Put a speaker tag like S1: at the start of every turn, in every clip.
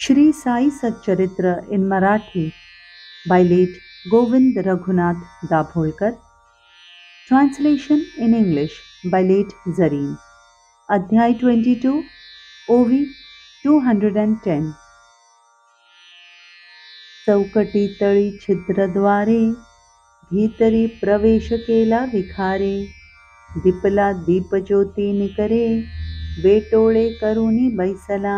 S1: Shri Sai Satcharitra in Marathi by late Govind Raghunath Dabholkar. Translation in English by late Zareen. Adhyay 22, OV 210. चौकटी तळी छिद्रद्वारे भीतरी प्रवेश केला विखारे. दीपला दीपज्योती निकरे वेटोळे करुनी बैसला.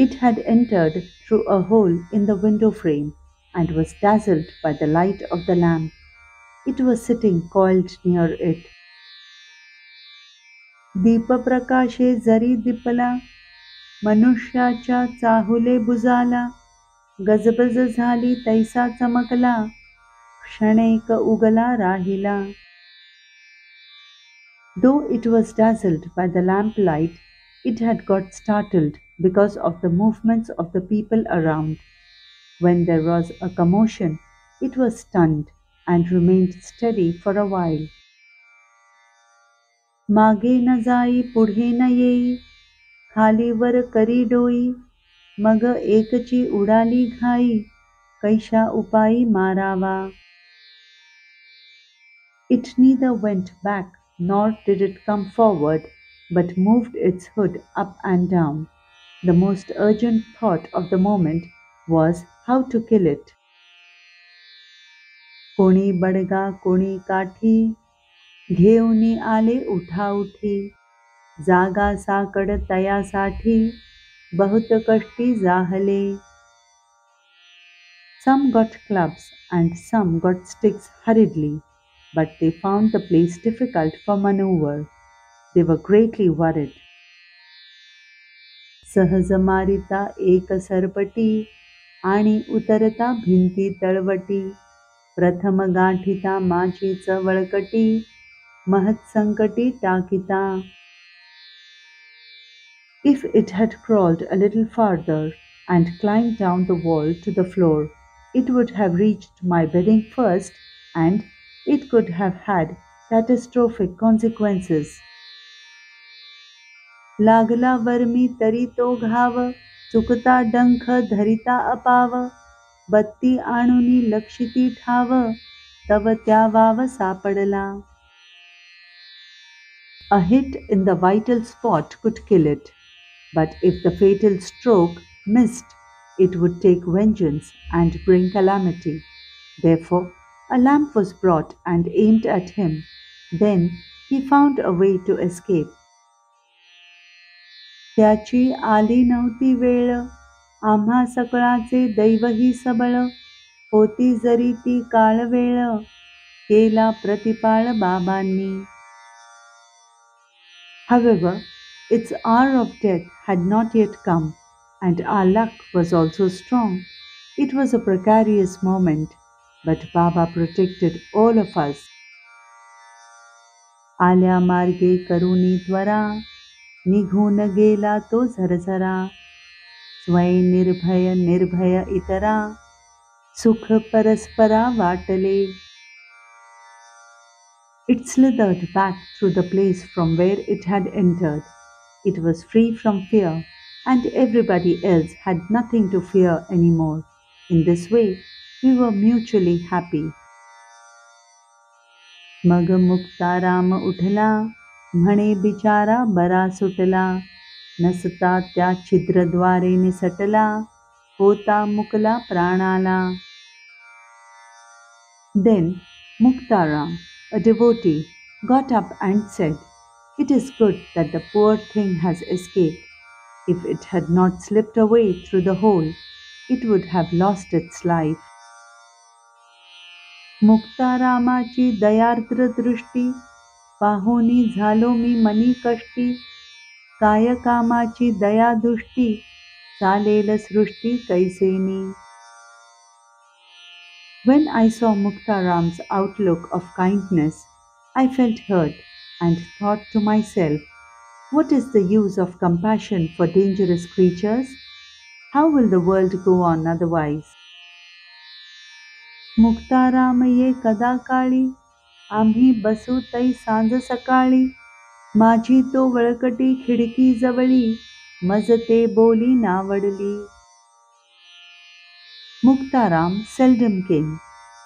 S1: It had entered through a hole in the window frame and was dazzled by the light of the lamp. It was sitting coiled near it. दीपप्रकाशे जरी दिपला मनुष्याच्या चाहुले बुजाला. गजबज झाली तैसा चमकला क्षणैक उगला राहिला. Though it was dazzled by the lamplight, it had got startled because of the movements of the people around. When there was a commotion, it was stunned and remained steady for a while. मागे न जाई पुढे न येई खालीवर करी डोई. मग एकची उडाली घाई कैशा उपाई मारावा. It neither went back nor did it come forward, but moved its hood up and down. The most urgent thought of the moment was how to kill it. कोणी बडगा कोणी काठी घेऊनी आले उठाउठी. जागा साकड तयासाठी बहुत कष्टी जाहले. Some got clubs and some got sticks hurriedly, but they found the place difficult for maneuver. They were greatly worried. सहज मारिता एक सरपटी आणि उतरता भिंती तळवटी. प्रथम गाठिता माचीच वळकटी महत् संकटी टाकिता. If it had crawled a little farther and climbed down the wall to the floor, it would have reached my bedding first, and it could have had catastrophic consequences. लागला वर्मी तरी तो घाव चुकता डंख धरिता अपाव. बत्ती आणुनी लक्षिती ठाव तव त्या वाव सापडला. A hit in the vital spot could kill it, but if the fatal stroke missed, it would take vengeance and bring calamity. Therefore, a lamp was brought and aimed at him. Then he found a way to escape. त्याची आली नव्हती वेळ आम्हा सकळाचे दैवही सबळ. होती जरी ती काळवेळ केला प्रतिपाळ बाबांनी. However, its hour of death had not yet come, and our luck was also strong. It was a precarious moment, but Baba protected all of us. आल्या मार्गे करुणी त्वरा निघून गेला तो झरझरा. स्वयं निर्भय निर्भय इतरा सुख परस्परा वाटले. It slithered back through the place from where it had entered. It was free from fear, and everybody else had nothing to fear anymore. In this way, we were mutually happy. मग मुक्ताराम उठला म्हणे बिचारा बरा सुटला. नसता त्या छिद्रद्वारे निसटला होता मुकला प्राणाला. Then Muktaram, a devotee, got up and said, "It is good that the poor thing has escaped. If it had not slipped away through the hole, it would have lost its life." मुक्तारामाची दयार्द्र दृष्टी पाहुनी झालो me money कष्टी. काय कामाची दया दृष्टी चालेल सृष्टी Cassini. When I saw Muktaram's outlook of kindness, I felt hurt and thought to myself, what is the use of compassion for dangerous creatures? How will the world go on otherwise? Muktaram ये कदा काळी आम्ही बसू तै सांज सकाळी. माझी तो वळकटी खिडकी जवळी Mazate boli nawadali. Muktaram seldom came,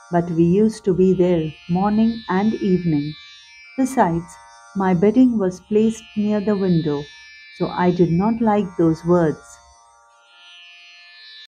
S1: but we used to be there morning and evening. Besides, my bedding was placed near the window, so I did not like those words.